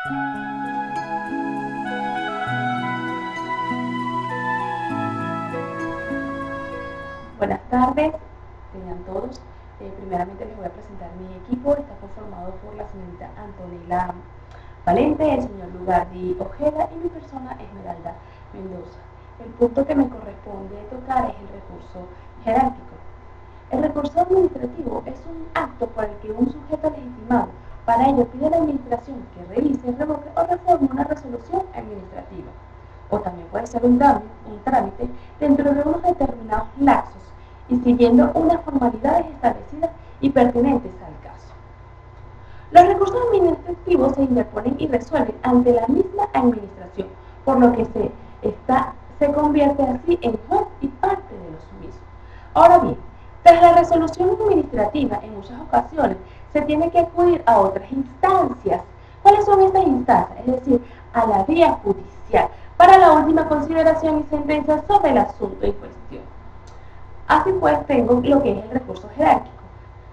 Buenas tardes, tengan todos. Primeramente les voy a presentar mi equipo. Está conformado por la señorita Antonella Valente, el señor Lugardi Ojeda y mi persona Esmeralda Mendoza. El punto que me corresponde tocar es el recurso jerárquico. El recurso administrativo es un acto por el que un sujeto legitimado para ello pide a la administración que revise, revoque o reforme una resolución administrativa. O también puede ser un trámite dentro de unos determinados lapsos y siguiendo unas formalidades establecidas y pertinentes al caso. Los recursos administrativos se interponen y resuelven ante la misma administración, por lo que se convierte así en juez y parte de los mismos. Ahora bien, tras la resolución administrativa, en muchas ocasiones se tiene que acudir a otras instancias. ¿Cuáles son estas instancias? Es decir, a la vía judicial, para la última consideración y sentencia sobre el asunto en cuestión. Así pues, tengo lo que es el recurso jerárquico.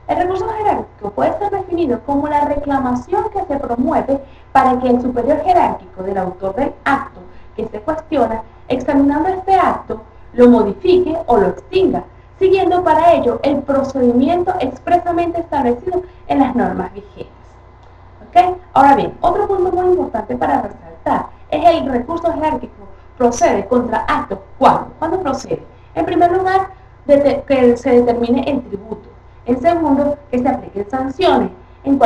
El recurso jerárquico puede ser definido como la reclamación que se promueve para que el superior jerárquico del autor del acto que se cuestiona, examinando este acto, lo modifique o lo extinga, siguiendo para ello el procedimiento expresamente establecido en las normas vigentes. ¿Okay? Ahora bien, otro punto muy importante para resaltar es el recurso jerárquico procede contra actos. ¿Cuándo procede? En primer lugar, que se determine el tributo. En segundo, que se apliquen sanciones. En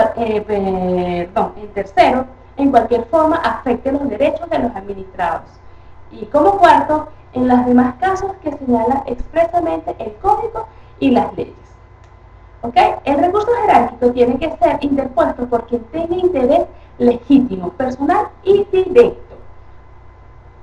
tercero, en cualquier forma afecte los derechos de los administrados. Y como cuarto, en los demás casos que señala expresamente el código y las leyes. ¿Okay? El recurso jerárquico tiene que ser interpuesto por quien tenga interés legítimo, personal y directo.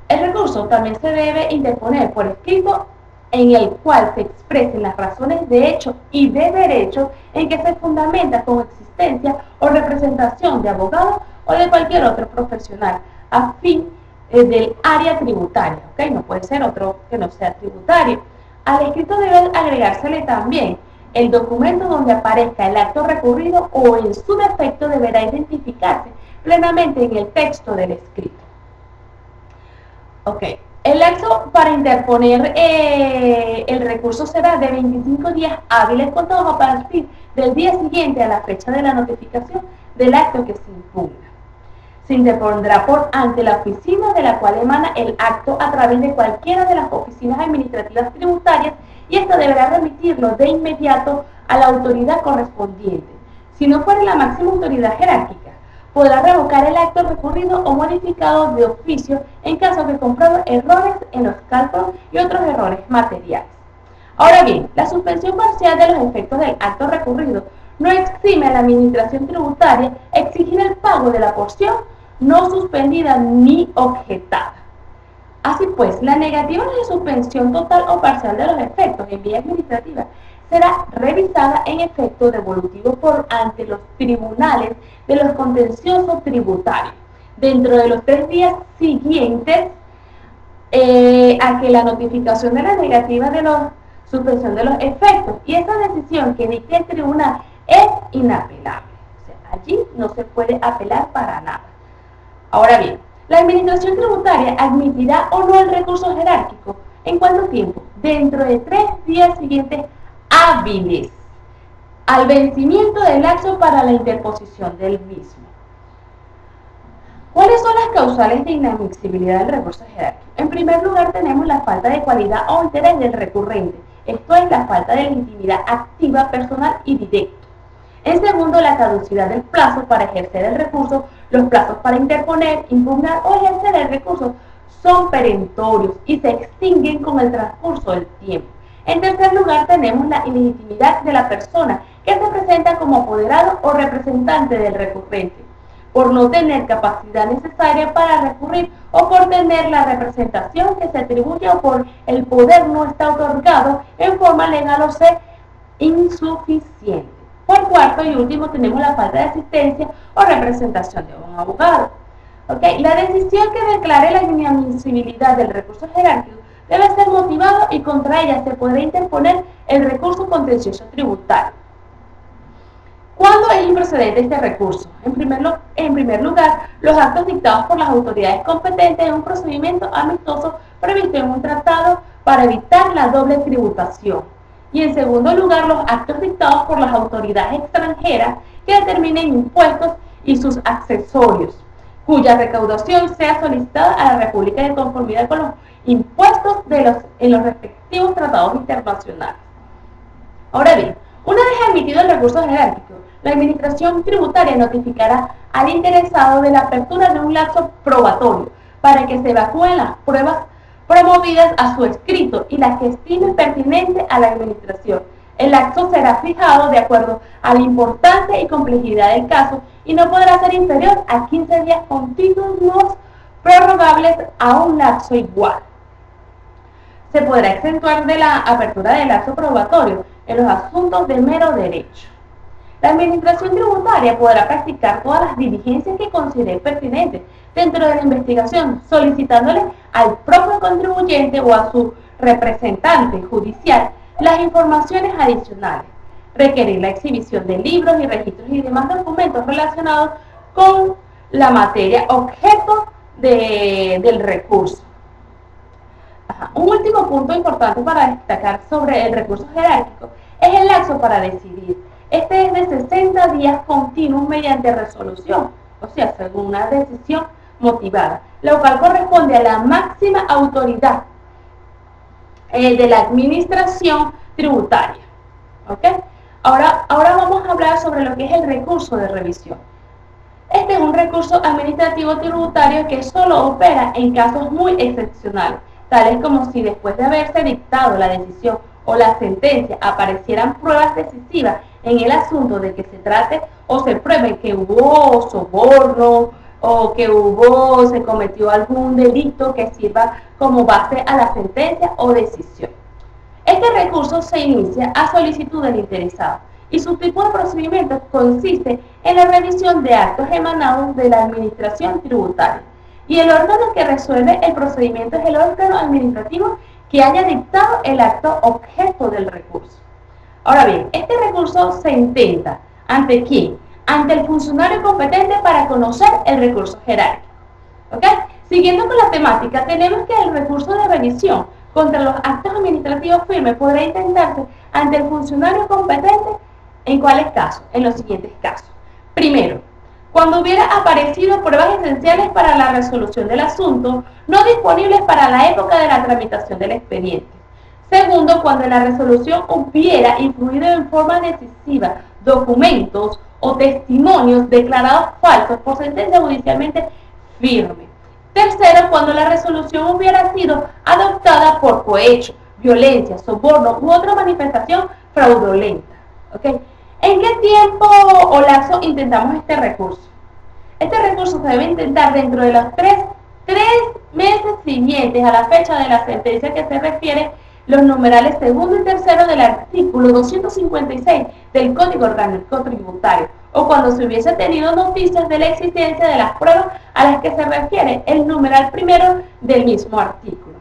El recurso también se debe interponer por escrito en el cual se expresen las razones de hecho y de derecho en que se fundamenta con existencia o representación de abogado o de cualquier otro profesional a fin del área tributaria. ¿Okay? No puede ser otro que no sea tributario. Al escrito debe agregársele también el documento donde aparezca el acto recurrido o en su defecto deberá identificarse plenamente en el texto del escrito. Ok, el acto para interponer el recurso será de 25 días hábiles contados a partir del día siguiente a la fecha de la notificación del acto que se impugna. Se interpondrá ante la oficina de la cual emana el acto a través de cualquiera de las oficinas administrativas tributarias y esta deberá remitirlo de inmediato a la autoridad correspondiente. Si no fuera la máxima autoridad jerárquica, podrá revocar el acto recurrido o modificado de oficio en caso que compruebe errores en los cálculos y otros errores materiales. Ahora bien, la suspensión parcial de los efectos del acto recurrido no exime a la administración tributaria exigir el pago de la porción no suspendida ni objetada. Así pues, la negativa de suspensión total o parcial de los efectos en vía administrativa será revisada en efecto devolutivo ante los tribunales de los contenciosos tributarios dentro de los 3 días siguientes a que la notificación de la negativa de la suspensión de los efectos, y esa decisión que dicte el tribunal es inapelable. O sea, allí no se puede apelar para nada. Ahora bien, la administración tributaria admitirá o no el recurso jerárquico. ¿En cuánto tiempo? Dentro de 3 días siguientes hábiles al vencimiento del lapso para la interposición del mismo. ¿Cuáles son las causales de inadmisibilidad del recurso jerárquico? En primer lugar tenemos la falta de cualidad o interés del recurrente, esto es la falta de legitimidad activa, personal y directo. En segundo, la caducidad del plazo para ejercer el recurso. Los plazos para interponer, impugnar o ejercer el recurso son perentorios y se extinguen con el transcurso del tiempo. En tercer lugar, tenemos la ilegitimidad de la persona que se presenta como apoderado o representante del recurrente, por no tener capacidad necesaria para recurrir o por tener la representación que se atribuye o por el poder no está otorgado en forma legal o ser insuficiente. Por cuarto y último tenemos la falta de asistencia o representación de un abogado. ¿Okay? La decisión que declare la inadmisibilidad del recurso jerárquico debe ser motivado y contra ella se podrá interponer el recurso contencioso tributario. ¿Cuándo es improcedente este recurso? En primer lugar, los actos dictados por las autoridades competentes en un procedimiento amistoso previsto en un tratado para evitar la doble tributación. Y en segundo lugar, los actos dictados por las autoridades extranjeras que determinen impuestos y sus accesorios, cuya recaudación sea solicitada a la República de conformidad con los impuestos en los respectivos tratados internacionales. Ahora bien, una vez emitido el recurso jerárquico, la Administración Tributaria notificará al interesado de la apertura de un lapso probatorio para que se evacúen las pruebas promovidas a su escrito y las que estime pertinente a la Administración. El lapso será fijado de acuerdo a la importancia y complejidad del caso y no podrá ser inferior a 15 días continuos prorrogables a un lapso igual. Se podrá exentuar de la apertura del lapso probatorio en los asuntos de mero derecho. La Administración Tributaria podrá practicar todas las diligencias que considere pertinentes dentro de la investigación, solicitándole al propio contribuyente o a su representante judicial las informaciones adicionales, requerir la exhibición de libros y registros y demás documentos relacionados con la materia objeto del recurso. Un último punto importante para destacar sobre el recurso jerárquico es el lapso para decidir. Este es de 60 días continuos mediante resolución, o sea, según una decisión motivada, lo cual corresponde a la máxima autoridad de la Administración Tributaria. ¿Okay? Ahora vamos a hablar sobre lo que es el recurso de revisión. Este es un recurso administrativo tributario que solo opera en casos muy excepcionales, tales como si después de haberse dictado la decisión o la sentencia aparecieran pruebas decisivas en el asunto de que se trate o se pruebe que hubo soborno o que se cometió algún delito que sirva como base a la sentencia o decisión. Este recurso se inicia a solicitud del interesado y su tipo de procedimiento consiste en la revisión de actos emanados de la Administración Tributaria. Y el órgano que resuelve el procedimiento es el órgano administrativo que haya dictado el acto objeto del recurso. Ahora bien, este recurso se intenta ¿ante quién? Ante el funcionario competente para conocer el recurso jerárquico. ¿Okay? Siguiendo con la temática, tenemos que el recurso de revisión contra los actos administrativos firmes podrá intentarse ante el funcionario competente ¿en cuáles casos? En los siguientes casos. Primero, cuando hubiera aparecido pruebas esenciales para la resolución del asunto, no disponibles para la época de la tramitación del expediente. Segundo, cuando en la resolución hubiera influido en forma decisiva documentos o testimonios declarados falsos por sentencia judicialmente firme. Tercero, cuando la resolución hubiera sido adoptada por cohecho, violencia, soborno u otra manifestación fraudulenta. ¿Okay? ¿En qué tiempo o lapso intentamos este recurso? Este recurso se debe intentar dentro de los tres meses siguientes a la fecha de la sentencia que se refiere los numerales segundo y tercero del artículo 256 del Código Orgánico Tributario, o cuando se hubiese tenido noticias de la existencia de las pruebas a las que se refiere el numeral primero del mismo artículo.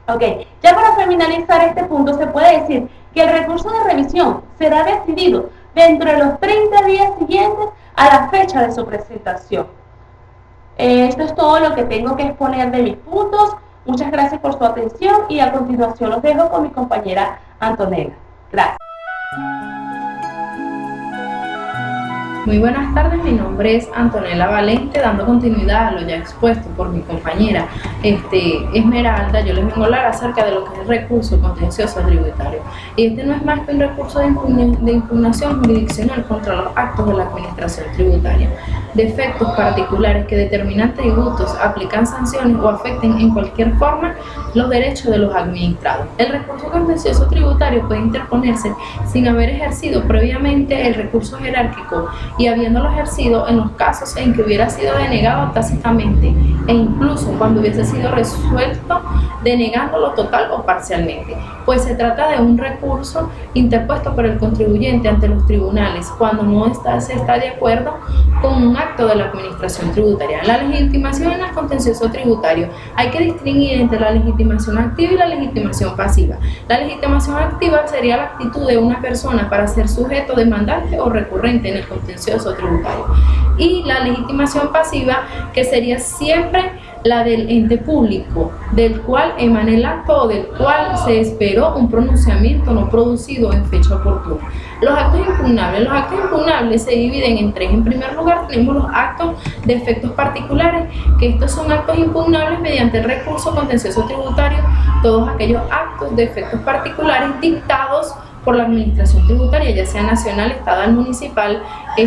Ok, ya para finalizar este punto se puede decir que el recurso de revisión será decidido dentro de los 30 días siguientes a la fecha de su presentación. Esto es todo lo que tengo que exponer de mis puntos. Muchas gracias por su atención y a continuación los dejo con mi compañera Antonella. Gracias. Muy buenas tardes, mi nombre es Antonella Valente, dando continuidad a lo ya expuesto por mi compañera Esmeralda. Yo les vengo a hablar acerca de lo que es el recurso contencioso tributario. Y este no es más que un recurso de impugnación jurisdiccional contra los actos de la administración tributaria, de efectos particulares que determinan tributos, aplican sanciones o afecten en cualquier forma los derechos de los administrados. El recurso contencioso tributario puede interponerse sin haber ejercido previamente el recurso jerárquico y habiéndolo ejercido en los casos en que hubiera sido denegado tácitamente e incluso cuando hubiese sido resuelto denegándolo total o parcialmente, pues se trata de un recurso interpuesto por el contribuyente ante los tribunales cuando no se está de acuerdo con un acto acto de la administración tributaria. La legitimación en el contencioso tributario. Hay que distinguir entre la legitimación activa y la legitimación pasiva. La legitimación activa sería la actitud de una persona para ser sujeto demandante o recurrente en el contencioso tributario. Y la legitimación pasiva, que sería siempre la del ente público, del cual emana el acto o del cual se esperó un pronunciamiento no producido en fecha oportuna. Los actos impugnables. Los actos impugnables se dividen en tres. En primer lugar tenemos los actos de efectos particulares, que estos son actos impugnables mediante el recurso contencioso tributario, todos aquellos actos de efectos particulares dictados por la administración tributaria, ya sea nacional, estatal, municipal y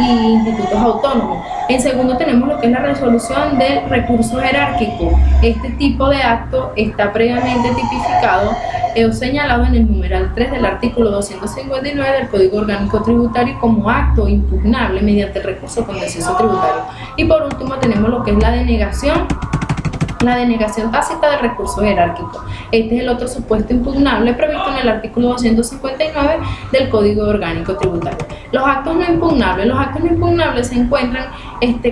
institutos autónomos. En segundo tenemos lo que es la resolución del recurso jerárquico. Este tipo de acto está previamente tipificado o señalado en el numeral 3 del artículo 259 del Código Orgánico Tributario como acto impugnable mediante el recurso contencioso tributario. Y por último tenemos lo que es la denegación tácita del recurso jerárquico. Este es el otro supuesto impugnable previsto en el artículo 259 del Código Orgánico Tributario. Los actos no impugnables se encuentran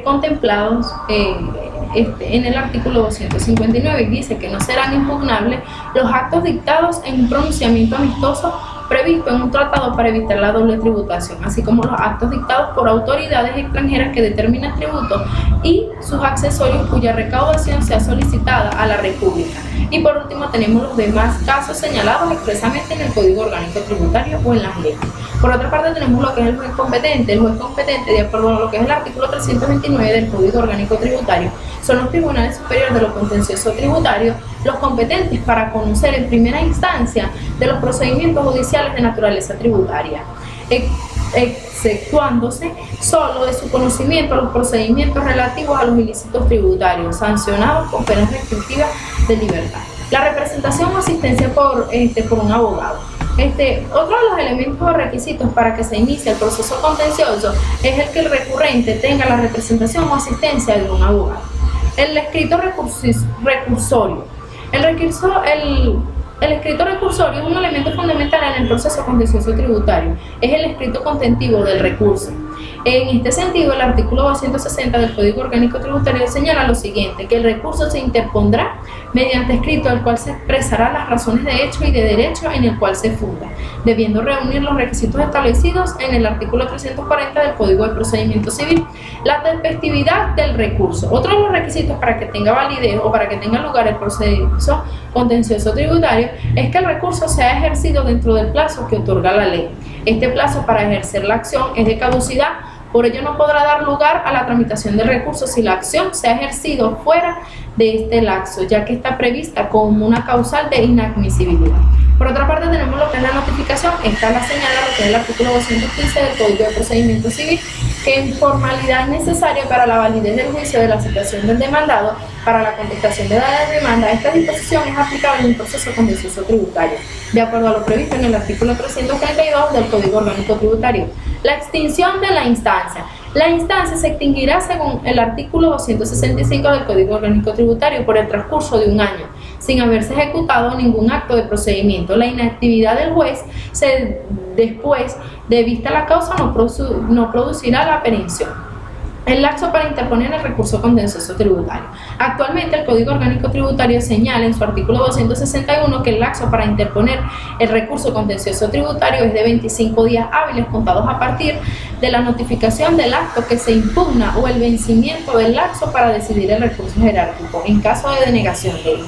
contemplados en el artículo 259 y dice que no serán impugnables los actos dictados en un pronunciamiento amistoso previsto en un tratado para evitar la doble tributación, así como los actos dictados por autoridades extranjeras que determinan tributos y sus accesorios cuya recaudación sea solicitada a la República. Y por último tenemos los demás casos señalados expresamente en el Código Orgánico Tributario o en las leyes. Por otra parte tenemos lo que es el juez competente. El juez competente, de acuerdo a lo que es el artículo 329 del Código Orgánico Tributario, son los tribunales superiores de lo contencioso tributario los competentes para conocer en primera instancia de los procedimientos judiciales de naturaleza tributaria, exceptuándose solo de su conocimiento los procedimientos relativos a los ilícitos tributarios sancionados con penas restrictivas de libertad. La representación o asistencia por un abogado. Otro de los elementos o requisitos para que se inicie el proceso contencioso es el que el recurrente tenga la representación o asistencia de un abogado. El escrito recursorio. El escrito recursorio es un elemento fundamental en el proceso contencioso tributario. Es el escrito contentivo del recurso. En este sentido, el artículo 260 del Código Orgánico Tributario señala lo siguiente, que el recurso se interpondrá mediante escrito al cual se expresará las razones de hecho y de derecho en el cual se funda, debiendo reunir los requisitos establecidos en el artículo 340 del Código de Procedimiento Civil. La tempestividad del recurso. Otro de los requisitos para que tenga validez o para que tenga lugar el proceso contencioso tributario es que el recurso sea ejercido dentro del plazo que otorga la ley. Este plazo para ejercer la acción es de caducidad, por ello no podrá dar lugar a la tramitación del recurso si la acción se ha ejercido fuera de este lapso, ya que está prevista como una causal de inadmisibilidad. Por otra parte tenemos lo que es la notificación. Esta la señala lo que es el artículo 215 del Código de Procedimiento Civil, que en formalidad es necesaria para la validez del juicio de la citación del demandado para la contestación de la demanda. Esta disposición es aplicable en un proceso contencioso tributario, de acuerdo a lo previsto en el artículo 332 del Código Orgánico Tributario. La extinción de la instancia. La instancia se extinguirá según el artículo 265 del Código Orgánico Tributario por el transcurso de un año, sin haberse ejecutado ningún acto de procedimiento. La inactividad del juez después de vista la causa no producirá la aprehensión. El lapso para interponer el recurso contencioso tributario. Actualmente el Código Orgánico Tributario señala en su artículo 261 que el lapso para interponer el recurso contencioso tributario es de 25 días hábiles contados a partir de la notificación del acto que se impugna o el vencimiento del lapso para decidir el recurso jerárquico en caso de denegación de él.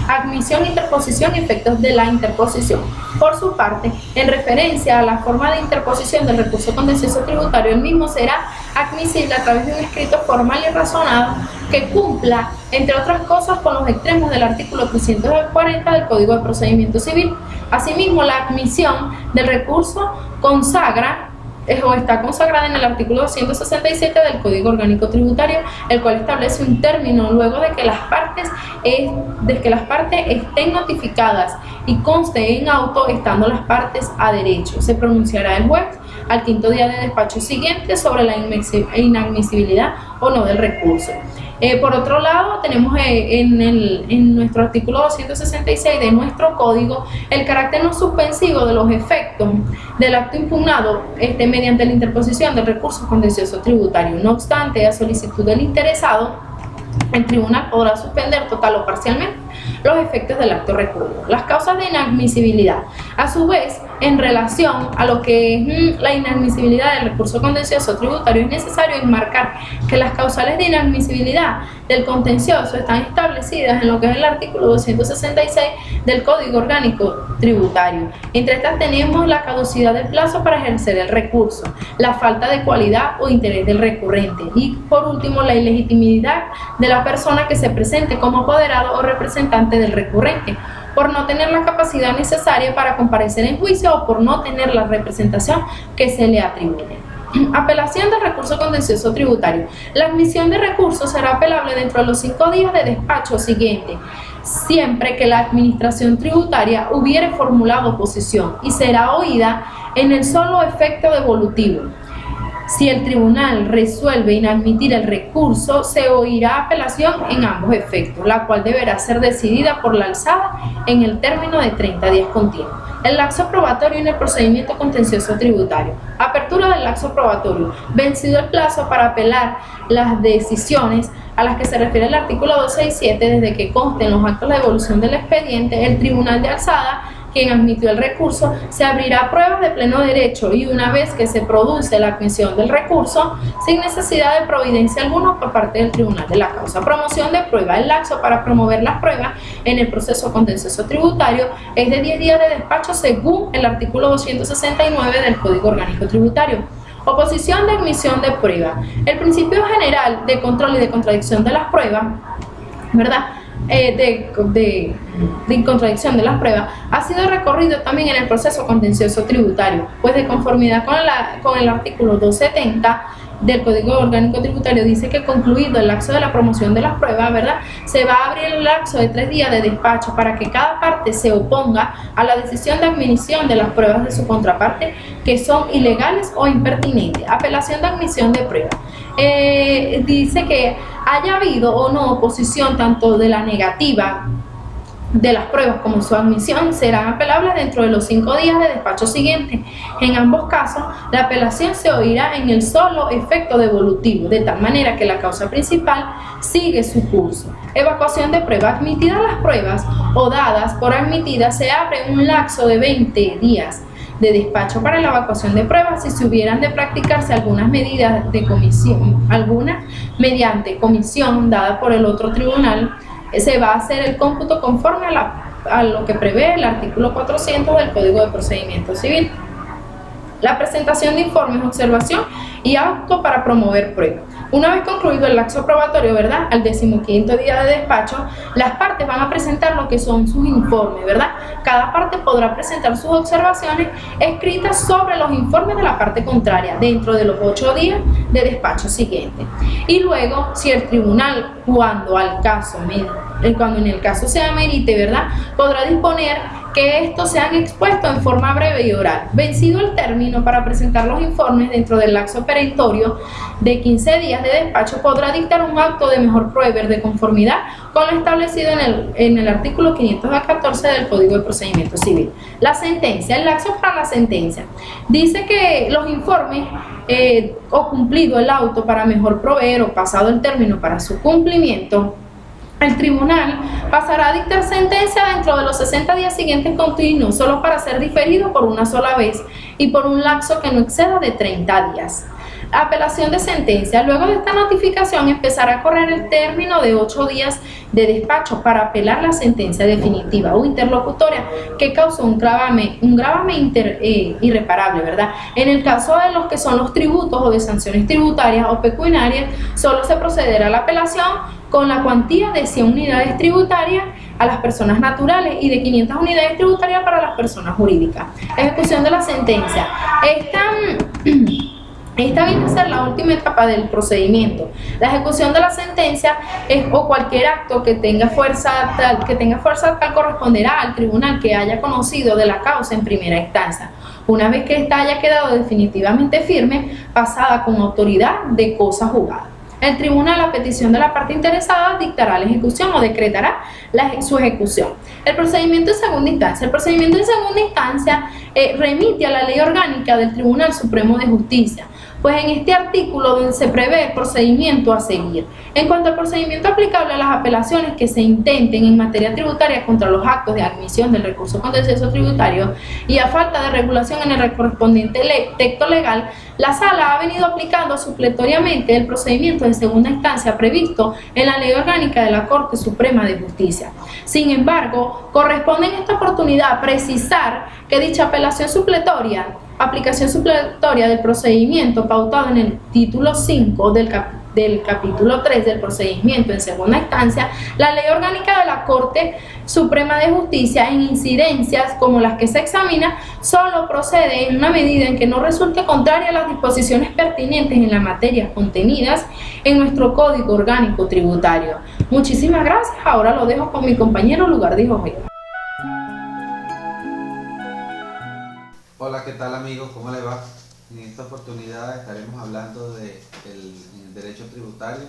Admisión, interposición y efectos de la interposición. Por su parte, en referencia a la forma de interposición del recurso contencioso tributario, el mismo será admisible a través de un escrito formal y razonado que cumpla, entre otras cosas, con los extremos del artículo 340 del Código de Procedimiento Civil. Asimismo, la admisión del recurso está consagrada en el artículo 267 del Código Orgánico Tributario, el cual establece un término luego de que las partes estén notificadas y conste en auto estando las partes a derecho. Se pronunciará el juez al quinto día de despacho siguiente sobre la inadmisibilidad o no del recurso. Por otro lado, tenemos en nuestro artículo 266 de nuestro código el carácter no suspensivo de los efectos del acto impugnado mediante la interposición del recurso contencioso tributario. No obstante, a solicitud del interesado, el tribunal podrá suspender total o parcialmente los efectos del acto recurrido. Las causas de inadmisibilidad. A su vez, en relación a lo que es la inadmisibilidad del recurso contencioso tributario, es necesario enmarcar que las causales de inadmisibilidad del contencioso están establecidas en lo que es el artículo 266 del Código Orgánico Tributario. Entre estas tenemos la caducidad del plazo para ejercer el recurso, la falta de cualidad o interés del recurrente y, por último, la ilegitimidad de la persona que se presente como apoderado o representante del recurrente, por no tener la capacidad necesaria para comparecer en juicio o por no tener la representación que se le atribuye. Apelación del recurso contencioso tributario. La admisión de recurso será apelable dentro de los 5 días de despacho siguiente, siempre que la administración tributaria hubiere formulado oposición, y será oída en el solo efecto devolutivo. Si el tribunal resuelve inadmitir el recurso, se oirá apelación en ambos efectos, la cual deberá ser decidida por la alzada en el término de 30 días continuos. El laxo probatorio en el procedimiento contencioso tributario. Apertura del laxo probatorio. Vencido el plazo para apelar las decisiones a las que se refiere el artículo 267, desde que consten los actos de devolución del expediente, el tribunal de alzada, quien admitió el recurso, se abrirá pruebas de pleno derecho, y una vez que se produce la admisión del recurso, sin necesidad de providencia alguna por parte del tribunal de la causa. Promoción de prueba. El laxo para promover las pruebas en el proceso contencioso tributario es de 10 días de despacho según el artículo 269 del Código Orgánico Tributario. Oposición de admisión de prueba. El principio general de control y de contradicción de las pruebas, ¿verdad?, de incontradicción de las pruebas, ha sido recorrido también en el proceso contencioso tributario, pues de conformidad con el artículo 270 del Código Orgánico Tributario, dice que concluido el lapso de la promoción de las pruebas, ¿verdad?, se va a abrir el lapso de 3 días de despacho para que cada parte se oponga a la decisión de admisión de las pruebas de su contraparte que son ilegales o impertinentes. Apelación de admisión de pruebas. Dice que haya habido o no oposición tanto de la negativa de las pruebas como su admisión, serán apelables dentro de los 5 días de despacho siguiente. En ambos casos, la apelación se oirá en el solo efecto devolutivo, de tal manera que la causa principal sigue su curso. Evacuación de pruebas. Admitidas las pruebas o dadas por admitidas, se abre un lapso de 20 días de despacho para la evacuación de pruebas. Si se hubieran de practicarse algunas medidas de comisión, alguna mediante comisión dada por el otro tribunal, se va a hacer el cómputo conforme a lo que prevé el artículo 400 del Código de Procedimiento Civil. La presentación de informes, observación y auto para promover pruebas. Una vez concluido el lapso probatorio, ¿verdad?, al 15º día de despacho, las partes van a presentar lo que son sus informes, ¿verdad? Cada parte podrá presentar sus observaciones escritas sobre los informes de la parte contraria dentro de los 8 días de despacho siguiente. Y luego, si el tribunal, cuando en el caso se amerite, ¿verdad?, podrá disponer que estos sean expuestos en forma breve y oral. Vencido el término para presentar los informes dentro del lapso perentorio de 15 días de despacho, podrá dictar un acto de mejor proveer de conformidad con lo establecido en el artículo 514 del Código de Procedimiento Civil. La sentencia. El lapso para la sentencia. Dice que los informes o cumplido el auto para mejor proveer o pasado el término para su cumplimiento, el tribunal pasará a dictar sentencia dentro de los 60 días siguientes continuos, solo para ser diferido por una sola vez y por un lapso que no exceda de 30 días. Apelación de sentencia. Luego de esta notificación empezará a correr el término de 8 días de despacho para apelar la sentencia definitiva o interlocutoria que causó un gravamen irreparable, ¿verdad? En el caso de los que son los tributos o de sanciones tributarias o pecuniarias, solo se procederá a la apelación con la cuantía de 100 unidades tributarias a las personas naturales y de 500 unidades tributarias para las personas jurídicas. Ejecución de la sentencia. Esta viene a ser la última etapa del procedimiento. La ejecución de la sentencia o cualquier acto que tenga fuerza tal corresponderá al tribunal que haya conocido de la causa en primera instancia. Una vez que ésta haya quedado definitivamente firme, pasada con autoridad de cosa juzgada. el tribunal, a petición de la parte interesada, dictará la ejecución o decretará su ejecución. El procedimiento en segunda instancia. El procedimiento en segunda instancia remite a la ley orgánica del Tribunal Supremo de Justicia, pues en este artículo se prevé el procedimiento a seguir. En cuanto al procedimiento aplicable a las apelaciones que se intenten en materia tributaria contra los actos de admisión del recurso contencioso tributario y a falta de regulación en el correspondiente texto legal, la Sala ha venido aplicando supletoriamente el procedimiento en segunda instancia previsto en la Ley Orgánica de la Corte Suprema de Justicia. Sin embargo, corresponde en esta oportunidad precisar que dicha aplicación supletoria del procedimiento pautado en el título 5 del capítulo 3 del procedimiento en segunda instancia, la Ley Orgánica de la Corte Suprema de Justicia, en incidencias como las que se examina, solo procede en una medida en que no resulte contraria a las disposiciones pertinentes en las materias contenidas en nuestro Código Orgánico Tributario. Muchísimas gracias. Ahora lo dejo con mi compañero Lugardi Jorge. Hola, ¿qué tal amigos? ¿Cómo les va? En esta oportunidad estaremos hablando del derecho tributario,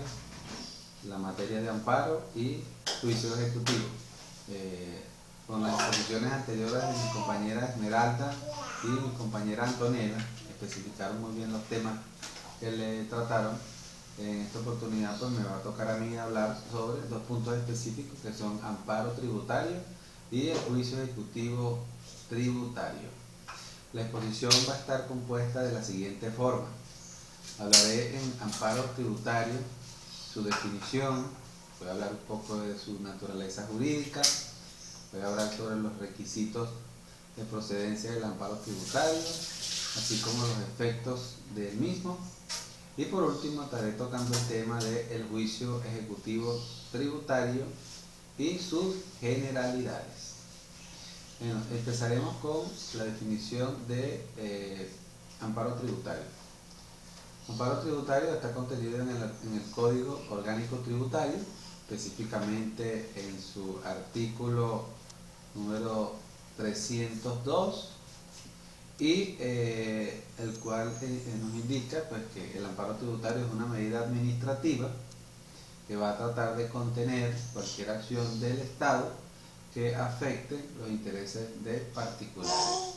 la materia de amparo y juicio ejecutivo. Con las exposiciones anteriores de mi compañera Esmeralda y mi compañera Antonella, especificaron muy bien los temas que le trataron. En esta oportunidad pues me va a tocar a mí hablar sobre dos puntos específicos que son amparo tributario y el juicio ejecutivo tributario. La exposición va a estar compuesta de la siguiente forma. Hablaré en amparo tributario, su definición, voy a hablar un poco de su naturaleza jurídica, voy a hablar sobre los requisitos de procedencia del amparo tributario, así como los efectos del mismo, y por último estaré tocando el tema del juicio ejecutivo tributario y sus generalidades. Bueno, empezaremos con la definición de amparo tributario. Amparo tributario está contenido en el Código Orgánico Tributario, específicamente en su artículo número 302, y el cual nos indica pues, que el amparo tributario es una medida administrativa que va a tratar de contener cualquier acción del Estado que afecte los intereses de particulares.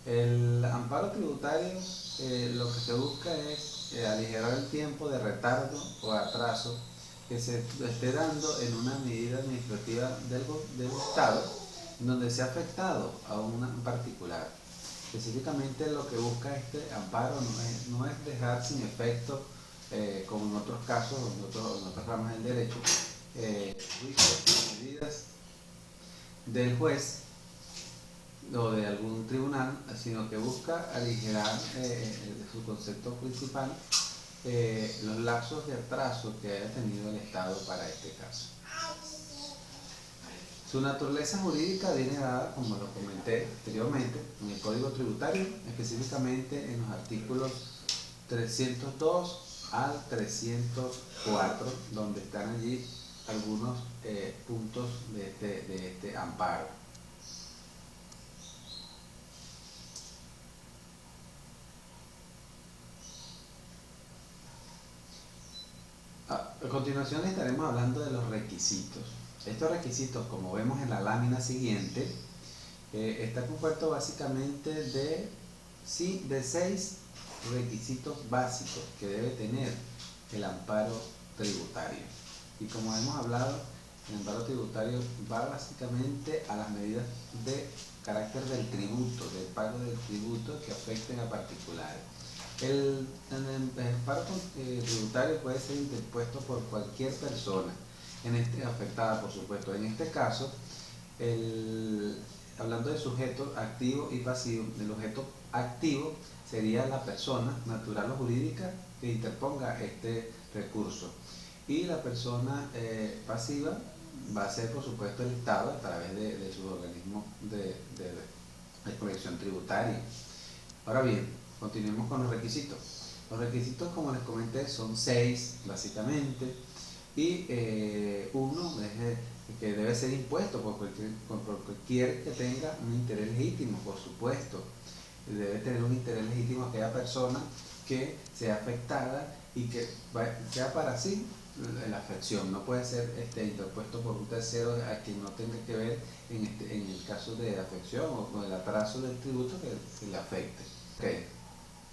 El amparo tributario lo que se busca es aligerar el tiempo de retardo o atraso que se esté dando en una medida administrativa del Estado en donde se ha afectado a un particular. Específicamente lo que busca este amparo no es dejar sin efecto, como en otros casos, en otras ramas del derecho, juicios o medidas del juez o de algún tribunal, sino que busca aligerar su concepto principal, los lapsos de atraso que haya tenido el Estado para este caso. Su naturaleza jurídica viene dada, como lo comenté anteriormente, en el Código Tributario, específicamente en los artículos 302 al 304, donde están allí algunos puntos de este amparo. A continuación estaremos hablando de los requisitos. Estos requisitos, como vemos en la lámina siguiente, está compuesto básicamente de 6 requisitos básicos que debe tener el amparo tributario. Y como hemos hablado, el amparo tributario va básicamente a las medidas de carácter del tributo, del pago del tributo que afecten a particulares. El amparo tributario puede ser interpuesto por cualquier persona afectada, por supuesto. En este caso, hablando de sujeto activo y pasivo, el objeto activo sería la persona natural o jurídica que interponga este recurso, y la persona pasiva va a ser, por supuesto, el Estado a través de sus organismos de colección tributaria. Ahora bien, continuemos con los requisitos. Los requisitos, como les comenté, son 6 básicamente, y uno es que debe ser impuesto por cualquier que tenga un interés legítimo, por supuesto. Debe tener un interés legítimo aquella persona que sea afectada y que sea para sí la afección. No puede ser interpuesto por un tercero a quien no tenga que ver en el caso de afección o con el atraso del tributo que le afecte. Okay.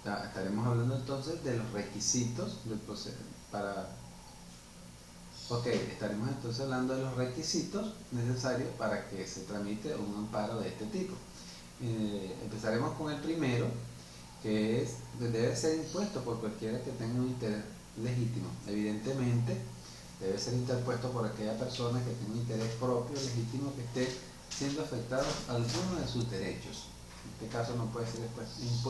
Estaremos hablando entonces de los requisitos del proceso estaremos entonces hablando de los requisitos necesarios para que se tramite un amparo de este tipo. Empezaremos con el primero, que debe ser impuesto por cualquiera que tenga un interés legítimo. Evidentemente, debe ser interpuesto por aquella persona que tenga un interés propio, legítimo, que esté siendo afectado alguno de sus derechos. En este caso no puede ser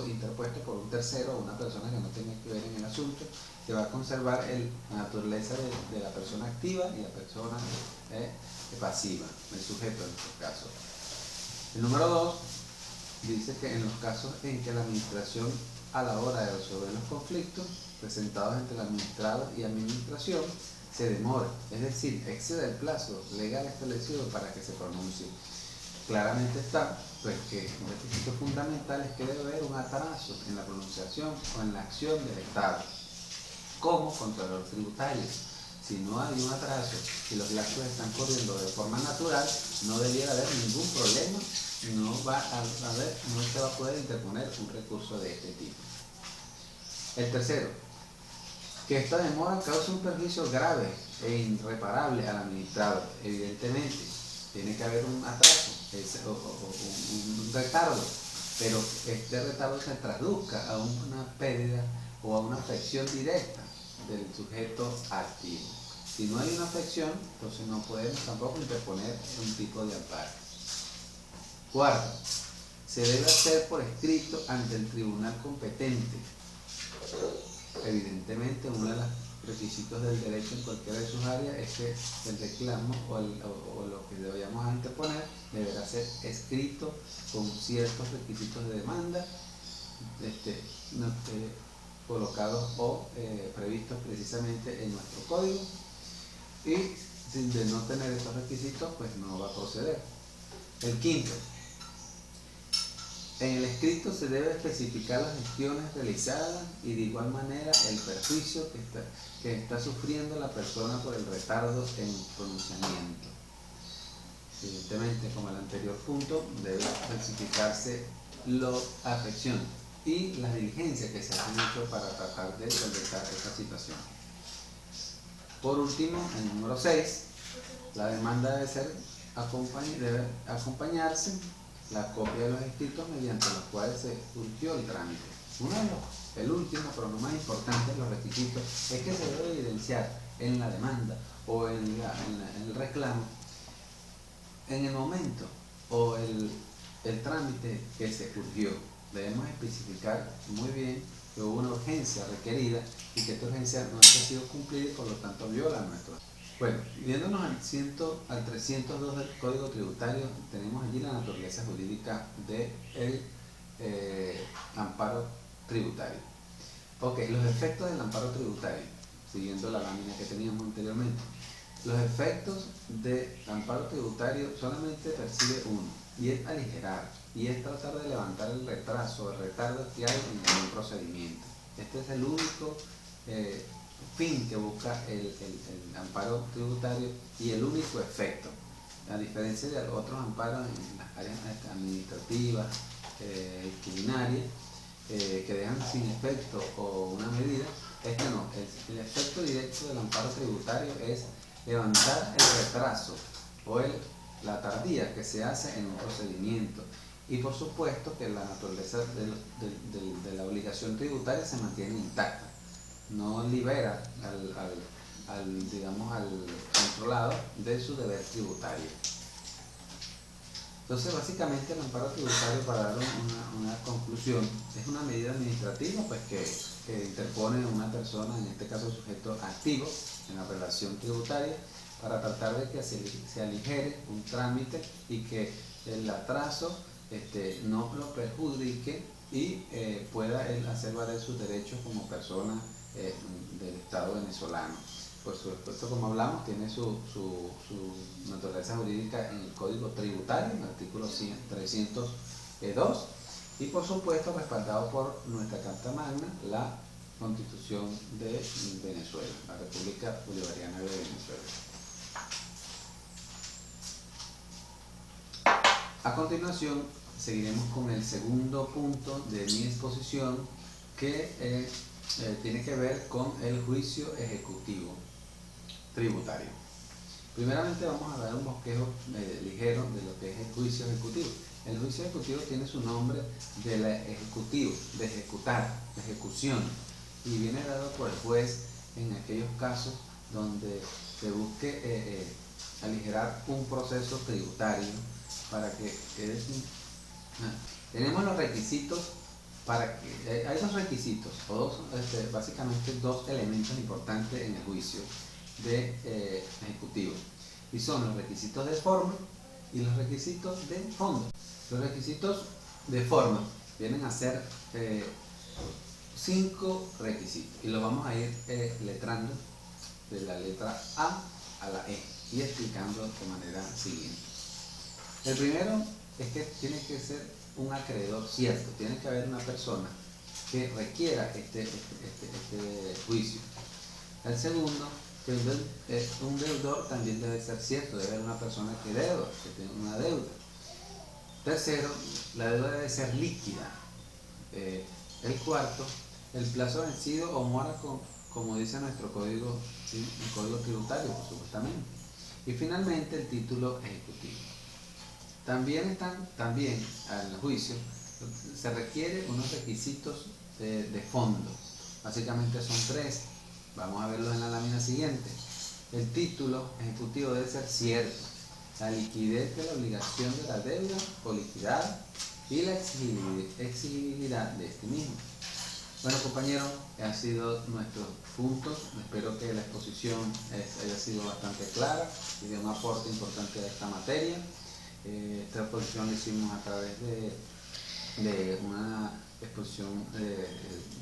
interpuesto por un tercero o una persona que no tenga que ver en el asunto, que va a conservar la naturaleza de la persona activa y la persona pasiva, el sujeto en este caso. El número 2 dice que en los casos en que la administración, a la hora de resolver los conflictos presentados entre el administrado y administración, se demora, es decir, excede el plazo legal establecido para que se pronuncie. Claramente está pues que un requisito fundamental es que debe haber un atraso en la pronunciación o en la acción del Estado como contralor tributario. Si no hay un atraso y los lapsos están corriendo de forma natural, no debiera haber ningún problema, no se va a poder interponer un recurso de este tipo. El tercero, que esta demora causa un perjuicio grave e irreparable al administrado. Evidentemente, tiene que haber un atraso o un retardo, pero este retardo se traduzca a una pérdida o a una afección directa del sujeto activo. Si no hay una afección, entonces no podemos tampoco interponer un tipo de amparo. Cuarto, se debe hacer por escrito ante el tribunal competente. Evidentemente, uno de los requisitos del derecho en cualquiera de sus áreas es que el reclamo o lo que vayamos a interponer deberá ser escrito con ciertos requisitos de demanda colocados o previstos precisamente en nuestro código, y sin de no tener estos requisitos pues no va a proceder. El quinto, en el escrito se debe especificar las gestiones realizadas y de igual manera el perjuicio que está sufriendo la persona por el retardo en el pronunciamiento. Evidentemente, como el anterior punto, debe especificarse la afección y las diligencias que se han hecho para tratar de solventar esta situación. Por último, en el número 6, la demanda debe acompañarse la copia de los escritos mediante los cuales se surgió el trámite. El último, pero no más importante de los requisitos, es que se debe evidenciar en la demanda o en el reclamo, en el momento o el trámite que se surgió. Debemos especificar muy bien que hubo una urgencia requerida y que esta urgencia no ha sido cumplida y por lo tanto viola nuestro. Bueno, viéndonos al 302 del Código Tributario, tenemos allí la naturaleza jurídica del amparo tributario. Ok, los efectos del amparo tributario, siguiendo la lámina que teníamos anteriormente. Los efectos del amparo tributario solamente percibe uno, y es aligerar, y es tratar de levantar el retraso o el retardo que hay en un procedimiento. Este es el único fin que busca el amparo tributario y el único efecto. A diferencia de otros amparos en las áreas administrativas, disciplinarias, que dejan sin efecto o una medida, este no. El efecto directo del amparo tributario es levantar el retraso o la tardía que se hace en un procedimiento, y por supuesto que la naturaleza de la obligación tributaria se mantiene intacta, no libera al controlado de su deber tributario. Entonces, básicamente el amparo tributario, para dar una conclusión, es una medida administrativa pues que interpone una persona, en este caso sujeto activo, en la relación tributaria, para tratar de que se aligere un trámite y que el atraso no lo perjudique y pueda él hacer valer sus derechos como persona del Estado venezolano. Por supuesto, como hablamos, tiene su naturaleza jurídica en el Código Tributario, en el artículo 302, y por supuesto respaldado por nuestra Carta Magna, la Constitución de Venezuela, la República Bolivariana de Venezuela. A continuación, seguiremos con el segundo punto de mi exposición, que tiene que ver con el juicio ejecutivo tributario. Primeramente vamos a dar un bosquejo ligero de lo que es el juicio ejecutivo. El juicio ejecutivo tiene su nombre del ejecutivo, de ejecutar, de ejecución, y viene dado por el juez en aquellos casos donde se busque aligerar un proceso tributario para que tenemos los requisitos para que hay dos requisitos, básicamente dos elementos importantes en el juicio de ejecutivo, y son los requisitos de forma y los requisitos de fondo. Los requisitos de forma vienen a ser 5 requisitos, y los vamos a ir letrando de la letra A a la E y explicando de manera siguiente. El primero es que tiene que ser un acreedor cierto, tiene que haber una persona que requiera este juicio. El segundo, que un deudor también debe ser cierto, debe haber una persona que deuda, que tiene una deuda. Tercero, la deuda debe ser líquida. El cuarto, el plazo vencido o mora como dice nuestro código, ¿sí? El código tributario, por supuestamente. Y finalmente, el título ejecutivo. También al juicio se requiere unos requisitos de fondo. Básicamente son 3. Vamos a verlos en la lámina siguiente. El título ejecutivo debe ser cierto, la liquidez de la obligación de la deuda o liquidada y la exigibilidad de este mismo. Bueno, compañeros, han sido nuestros puntos. Espero que la exposición haya sido bastante clara y de un aporte importante a esta materia. Esta exposición la hicimos a través de una exposición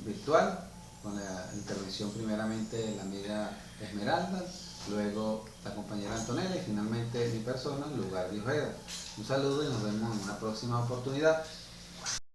virtual, con la intervención primeramente de la amiga Esmeralda, luego la compañera Antonella y finalmente mi persona, Lugar de Ojeda. Un saludo y nos vemos en una próxima oportunidad.